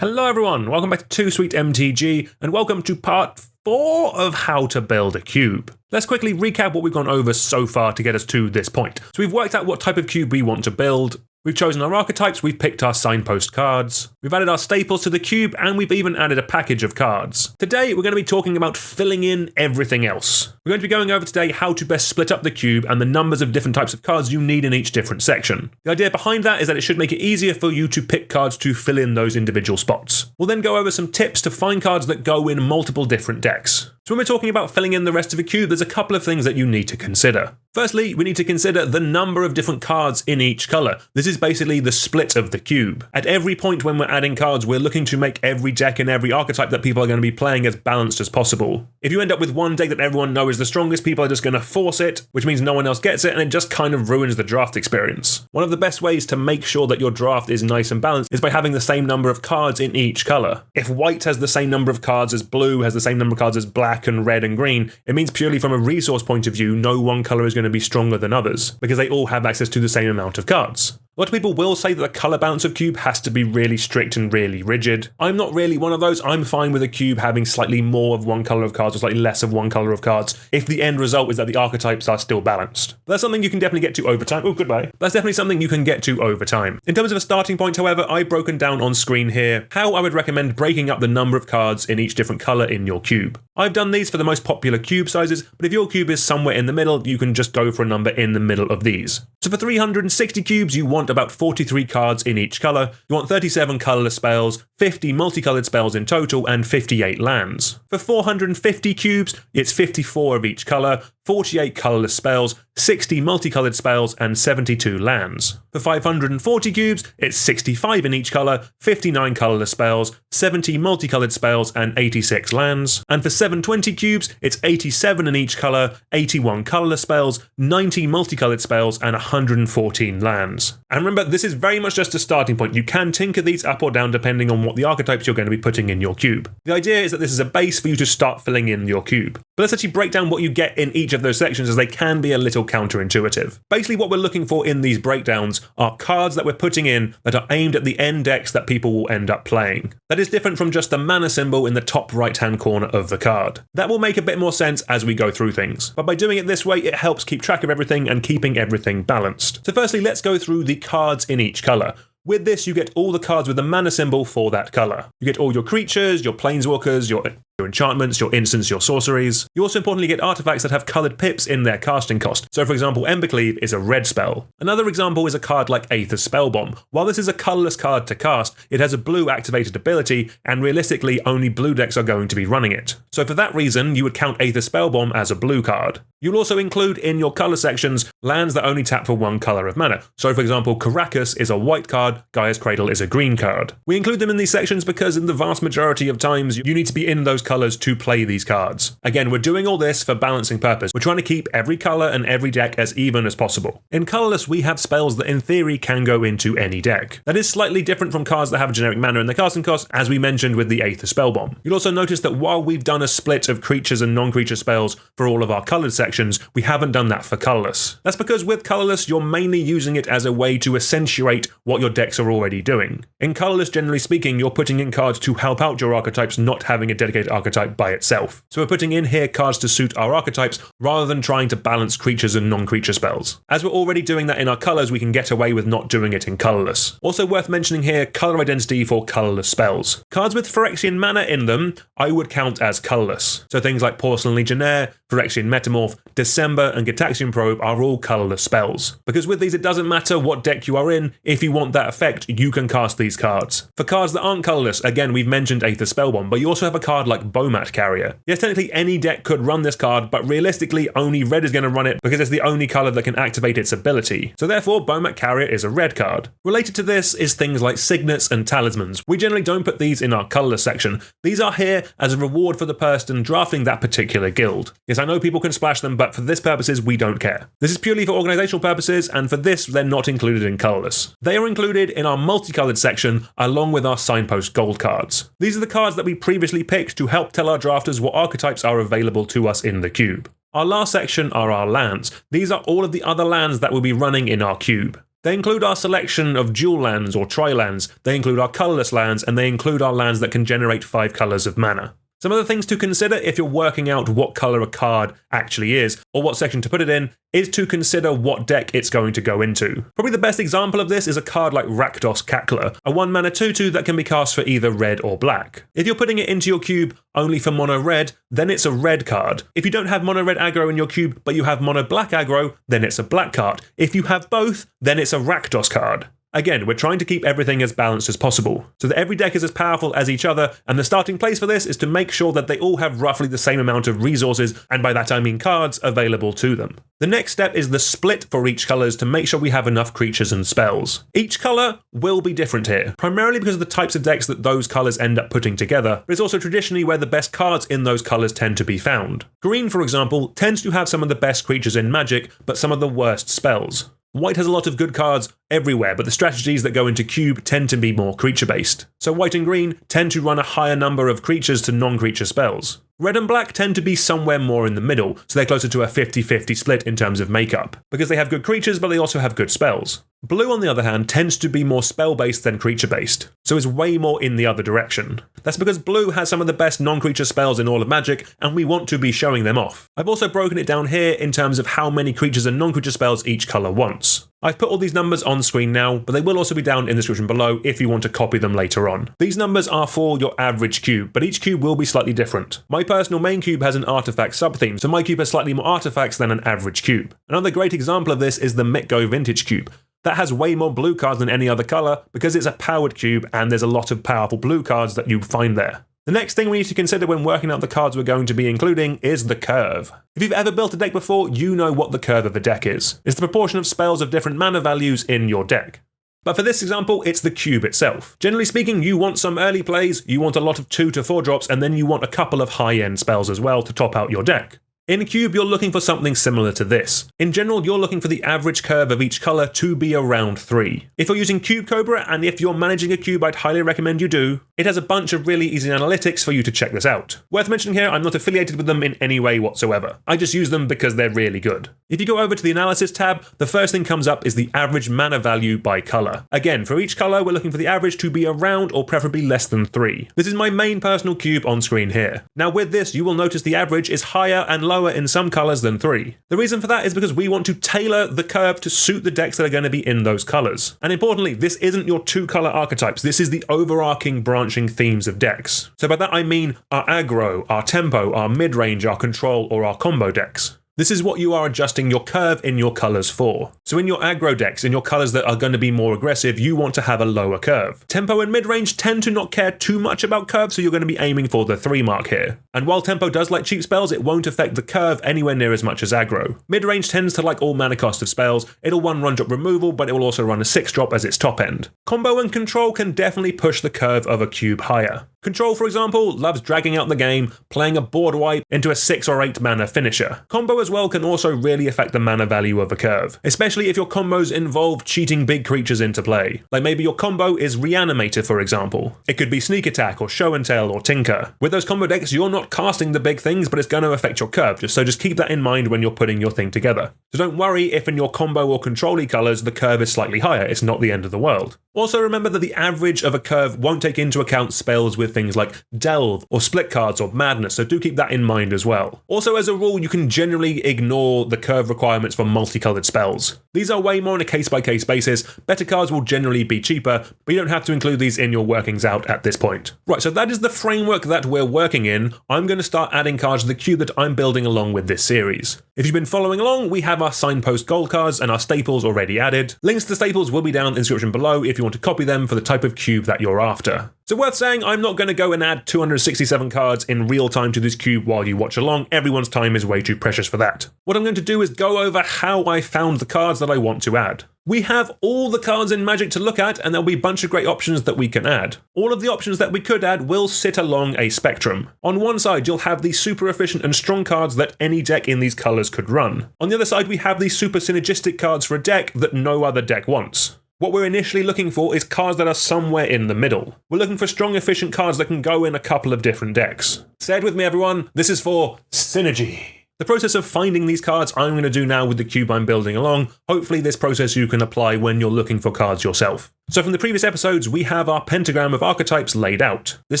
Hello everyone, welcome back to Too Sweet MTG, and welcome to part 4 of how to build a cube. Let's quickly recap what we've gone over so far to get us to this point. So we've worked out what type of cube we want to build, we've chosen our archetypes, we've picked our signpost cards, we've added our staples to the cube, and we've even added a package of cards. Today we're going to be talking about filling in everything else. We're going to be going over today how to best split up the cube and the numbers of different types of cards you need in each different section. The idea behind that is that it should make it easier for you to pick cards to fill in those individual spots. We'll then go over some tips to find cards that go in multiple different decks. So when we're talking about filling in the rest of a cube, there's a couple of things that you need to consider. Firstly, we need to consider the number of different cards in each colour. This is basically the split of the cube. At every point when we're adding cards, we're looking to make every deck and every archetype that people are going to be playing as balanced as possible. If you end up with one deck that everyone knows is the strongest, people are just going to force it, which means no one else gets it, and it just kind of ruins the draft experience. One of the best ways to make sure that your draft is nice and balanced is by having the same number of cards in each colour. If white has the same number of cards as blue, has the same number of cards as black and red and green, it means purely from a resource point of view, no one colour is going to be stronger than others, because they all have access to the same amount of cards. A lot of people will say that the colour balance of cube has to be really strict and really rigid. I'm not really one of those. I'm fine with a cube having slightly more of one colour of cards or slightly less of one colour of cards if the end result is that the archetypes are still balanced. But that's something you can definitely get to over time. Oh, goodbye. That's definitely something you can get to over time. In terms of a starting point, however, I've broken down on screen here how I would recommend breaking up the number of cards in each different colour in your cube. I've done these for the most popular cube sizes, but if your cube is somewhere in the middle, you can just go for a number in the middle of these. So for 360 cubes, you want about 43 cards in each colour, you want 37 colourless spells, 50 multicoloured spells in total, and 58 lands. For 450 cubes, it's 54 of each colour, 48 colourless spells, 60 multicoloured spells, and 72 lands. For 540 cubes, it's 65 in each colour, 59 colourless spells, 70 multicoloured spells, and 86 lands. And for 720 cubes, it's 87 in each colour, 81 colourless spells, 90 multicoloured spells, and 114 lands. And remember, this is very much just a starting point. You can tinker these up or down depending on what the archetypes you're going to be putting in your cube. The idea is that this is a base for you to start filling in your cube. But let's actually break down what you get in each of those sections, as they can be a little counterintuitive. Basically, what we're looking for in these breakdowns are cards that we're putting in that are aimed at the end decks that people will end up playing. That is different from just the mana symbol in the top right-hand corner of the card. That will make a bit more sense as we go through things. But by doing it this way, it helps keep track of everything and keeping everything balanced. So firstly, let's go through the cards in each colour. With this, you get all the cards with the mana symbol for that colour. You get all your creatures, your planeswalkers, your enchantments, your instants, your sorceries. You also importantly get artifacts that have coloured pips in their casting cost. So for example, Embercleave is a red spell. Another example is a card like Aether's Spellbomb. While this is a colourless card to cast, it has a blue activated ability, and realistically only blue decks are going to be running it. So for that reason, you would count Aether's Spellbomb as a blue card. You'll also include in your colour sections lands that only tap for one colour of mana. So for example, Karakas is a white card, Gaia's Cradle is a green card. We include them in these sections because in the vast majority of times, you need to be in those colours to play these cards. Again, we're doing all this for balancing purpose. We're trying to keep every colour and every deck as even as possible. In Colorless, we have spells that in theory can go into any deck. That is slightly different from cards that have a generic mana in their casting cost, as we mentioned with the Aether Spellbomb. You'll also notice that while we've done a split of creatures and non-creature spells for all of our coloured sections, we haven't done that for Colorless. That's because with Colorless, you're mainly using it as a way to accentuate what your decks are already doing. In Colorless, generally speaking, you're putting in cards to help out your archetypes, not having a dedicated archetype by itself. So we're putting in here cards to suit our archetypes rather than trying to balance creatures and non-creature spells. As we're already doing that in our colours, we can get away with not doing it in Colorless. Also worth mentioning here, colour identity for colourless spells. Cards with Phyrexian mana in them, I would count as colourless. So things like Porcelain Legionnaire, Phyrexian Metamorph, December, and Gitaxian Probe are all colourless spells. Because with these, it doesn't matter what deck you are in, if you want that effect, you can cast these cards. For cards that aren't colourless, again, we've mentioned Aether Spellbomb, but you also have a card like Bomat Carrier. Yes, technically any deck could run this card, but realistically only red is going to run it because it's the only colour that can activate its ability. So therefore, Bomat Carrier is a red card. Related to this is things like Signets and Talismans. We generally don't put these in our colourless section. These are here as a reward for the person drafting that particular guild. Yes, I know people can splash them, but for this purposes, we don't care. This is purely for organisational purposes, and for this, they're not included in colourless. They are included in our multicoloured section, along with our signpost gold cards. These are the cards that we previously picked to help tell our drafters what archetypes are available to us in the cube. Our last section are our lands. These are all of the other lands that we'll be running in our cube. They include our selection of dual lands or tri-lands, they include our colorless lands, and they include our lands that can generate 5 colors of mana. Some other things to consider if you're working out what color a card actually is, or what section to put it in, is to consider what deck it's going to go into. Probably the best example of this is a card like Rakdos Cackler, a 1-mana 2/2 that can be cast for either red or black. If you're putting it into your cube only for mono red, then it's a red card. If you don't have mono red aggro in your cube, but you have mono black aggro, then it's a black card. If you have both, then it's a Rakdos card. Again, we're trying to keep everything as balanced as possible, so that every deck is as powerful as each other, and the starting place for this is to make sure that they all have roughly the same amount of resources, and by that I mean cards, available to them. The next step is the split for each colours to make sure we have enough creatures and spells. Each colour will be different here, primarily because of the types of decks that those colours end up putting together, but it's also traditionally where the best cards in those colours tend to be found. Green, for example, tends to have some of the best creatures in Magic, but some of the worst spells. White has a lot of good cards everywhere, but the strategies that go into cube tend to be more creature-based. So white and green tend to run a higher number of creatures to non-creature spells. Red and black tend to be somewhere more in the middle, so they're closer to a 50-50 split in terms of makeup, because they have good creatures but they also have good spells. Blue, on the other hand, tends to be more spell-based than creature-based, so is way more in the other direction. That's because blue has some of the best non-creature spells in all of Magic, and we want to be showing them off. I've also broken it down here in terms of how many creatures and non-creature spells each colour wants. I've put all these numbers on screen now, but they will also be down in the description below if you want to copy them later on. These numbers are for your average cube, but each cube will be slightly different. My personal main cube has an artifact sub-theme, so my cube has slightly more artifacts than an average cube. Another great example of this is the Mitgo Vintage Cube. That has way more blue cards than any other colour because it's a powered cube and there's a lot of powerful blue cards that you find there. The next thing we need to consider when working out the cards we're going to be including is the curve. If you've ever built a deck before, you know what the curve of a deck is. It's the proportion of spells of different mana values in your deck. But for this example, it's the cube itself. Generally speaking, you want some early plays, you want a lot of 2 to 4 drops, and then you want a couple of high-end spells as well to top out your deck. In a cube, you're looking for something similar to this. In general, you're looking for the average curve of each colour to be around 3. If you're using Cube Cobra, and if you're managing a cube, I'd highly recommend you do, it has a bunch of really easy analytics for you to check this out. Worth mentioning here, I'm not affiliated with them in any way whatsoever. I just use them because they're really good. If you go over to the Analysis tab, the first thing comes up is the average mana value by colour. Again, for each colour, we're looking for the average to be around or preferably less than 3. This is my main personal cube on screen here. Now with this, you will notice the average is higher and lower in some colours than 3. The reason for that is because we want to tailor the curve to suit the decks that are going to be in those colours. And importantly, this isn't your 2-colour archetypes, this is the overarching branching themes of decks. So by that I mean our aggro, our tempo, our mid-range, our control, or our combo decks. This is what you are adjusting your curve in your colours for. So in your aggro decks, in your colours that are going to be more aggressive, you want to have a lower curve. Tempo and mid-range tend to not care too much about curve, so you're going to be aiming for the 3 mark here. And while tempo does like cheap spells, it won't affect the curve anywhere near as much as aggro. Mid-range tends to like all mana cost of spells. It'll 1 drop removal, but it will also run a 6 drop as its top end. Combo and control can definitely push the curve of a cube higher. Control, for example, loves dragging out the game, playing a board wipe into a 6 or 8 mana finisher. Combo as well can also really affect the mana value of a curve, especially if your combos involve cheating big creatures into play. Like maybe your combo is Reanimator, for example. It could be Sneak Attack or Show and Tell or Tinker. With those combo decks, you're not casting the big things, but it's going to affect your curve, so just keep that in mind when you're putting your thing together. So don't worry if in your combo or control-y colours the curve is slightly higher, it's not the end of the world. Also remember that the average of a curve won't take into account spells with things like Delve or Split Cards or Madness, so do keep that in mind as well. Also, as a rule, you can generally ignore the curve requirements for multicoloured spells. These are way more on a case-by-case basis. Better cards will generally be cheaper, but you don't have to include these in your workings out at this point. Right, so that is the framework that we're working in. I'm going to start adding cards to the cube that I'm building along with this series. If you've been following along, we have our Signpost gold cards and our staples already added. Links to the staples will be down in the description below if you want to copy them for the type of cube that you're after. So worth saying, I'm not going to go and add 267 cards in real time to this cube while you watch along. Everyone's time is way too precious for that. What I'm going to do is go over how I found the cards that I want to add. We have all the cards in Magic to look at, and there'll be a bunch of great options that we can add. All of the options that we could add will sit along a spectrum. On one side, you'll have the super efficient and strong cards that any deck in these colours could run. On the other side, we have these super synergistic cards for a deck that no other deck wants. What we're initially looking for is cards that are somewhere in the middle. We're looking for strong, efficient cards that can go in a couple of different decks. Say it with me, everyone. This is for synergy. The process of finding these cards I'm going to do now with the cube I'm building along. Hopefully this process you can apply when you're looking for cards yourself. So from the previous episodes, we have our pentagram of archetypes laid out. This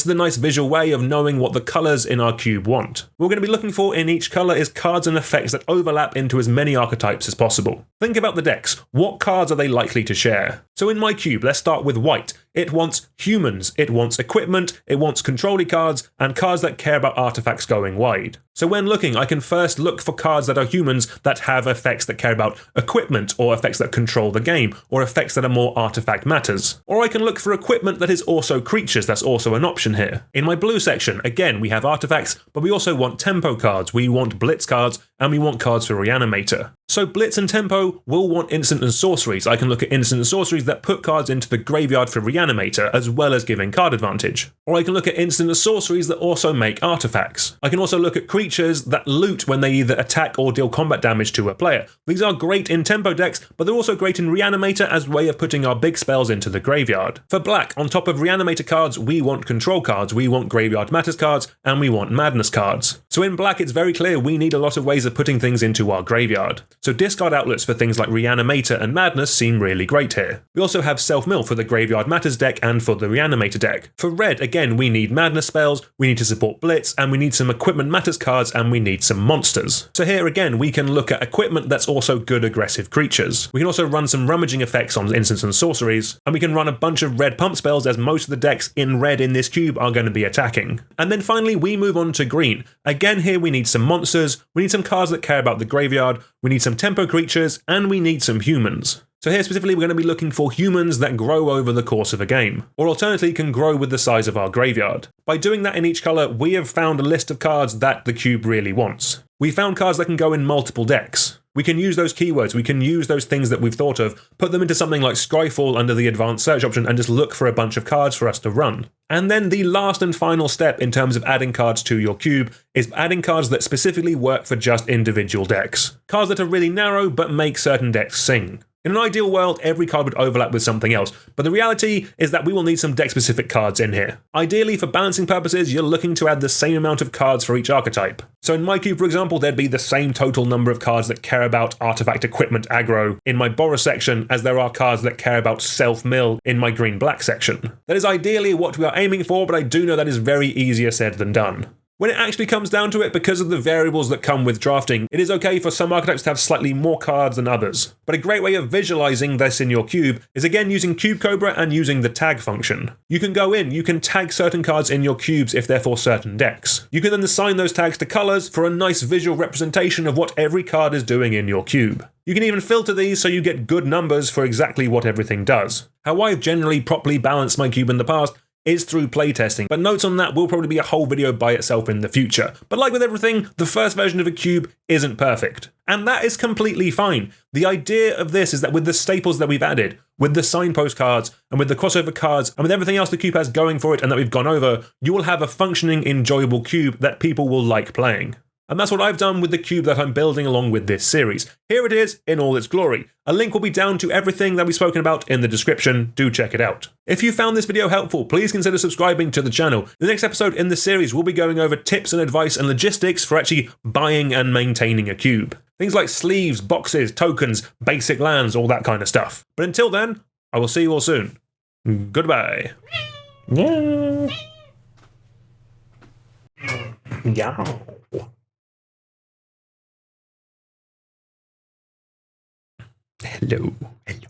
is the nice visual way of knowing what the colours in our cube want. What we're going to be looking for in each colour is cards and effects that overlap into as many archetypes as possible. Think about the decks. What cards are they likely to share? So in my cube, let's start with white. It wants humans, it wants equipment, it wants control-y cards, and cards that care about artifacts going wide. So when looking, I can first look for cards that are humans that have effects that care about equipment, or effects that control the game, or effects that are more artifact matters. Or I can look for equipment that is also creatures, that's also an option here. In my blue section, again, we have artifacts, but we also want tempo cards, we want blitz cards, and we want cards for reanimator. So blitz and tempo will want instant and sorceries. I can look at instant and sorceries that put cards into the graveyard for reanimator, as well as giving card advantage. Or I can look at instant and sorceries that also make artifacts. I can also look at creatures that loot when they either attack or deal combat damage to a player. These are great in tempo decks, but they're also great in reanimator as a way of putting our big spells into the graveyard. For black, on top of reanimator cards, we want control cards, we want graveyard matters cards, and we want madness cards. So in black, it's very clear we need a lot of ways of putting things into our graveyard. So discard outlets for things like reanimator and madness seem really great here. We also have self-mill for the graveyard matters deck and for the reanimator deck. For red, again, we need madness spells, we need to support blitz, and we need some equipment matters cards, and we need some monsters. So here again, we can look at equipment that's also good aggressive creatures. We can also run some rummaging effects on instants and sorceries, and we can run a bunch of red pump spells as most of the decks in red in this cube are going to be attacking. And then finally, we move on to green. Again, here we need some monsters, we need some cards that care about the graveyard, we need some tempo creatures, and we need some humans. So here specifically we're going to be looking for humans that grow over the course of a game, or alternatively can grow with the size of our graveyard. By doing that in each colour, we have found a list of cards that the cube really wants. We found cards that can go in multiple decks. We can use those keywords, we can use those things that we've thought of, put them into something like Scryfall under the advanced search option and just look for a bunch of cards for us to run. And then the last and final step in terms of adding cards to your cube is adding cards that specifically work for just individual decks. Cards that are really narrow but make certain decks sing. In an ideal world, every card would overlap with something else, but the reality is that we will need some deck-specific cards in here. Ideally, for balancing purposes, you're looking to add the same amount of cards for each archetype. So in my cube, for example, there'd be the same total number of cards that care about artifact equipment aggro in my Boros section as there are cards that care about self-mill in my green-black section. That is ideally what we are aiming for, but I do know that is very easier said than done. When it actually comes down to it, because of the variables that come with drafting, it is okay for some archetypes to have slightly more cards than others. But a great way of visualizing this in your cube is again using Cube Cobra and using the tag function. You can go in, you can tag certain cards in your cubes if they're for certain decks. You can then assign those tags to colors for a nice visual representation of what every card is doing in your cube. You can even filter these so you get good numbers for exactly what everything does. How I've generally properly balanced my cube in the past is through playtesting, but notes on that will probably be a whole video by itself in the future. But like with everything, the first version of a cube isn't perfect. And that is completely fine. The idea of this is that with the staples that we've added, with the signpost cards, and with the crossover cards, and with everything else the cube has going for it and that we've gone over, you will have a functioning, enjoyable cube that people will like playing. And that's what I've done with the cube that I'm building along with this series. Here it is in all its glory. A link will be down to everything that we've spoken about in the description. Do check it out. If you found this video helpful, please consider subscribing to the channel. The next episode in the series will be going over tips and advice and logistics for actually buying and maintaining a cube. Things like sleeves, boxes, tokens, basic lands, all that kind of stuff. But until then, I will see you all soon. Goodbye. Yeah. Yeah. Hello. Hello.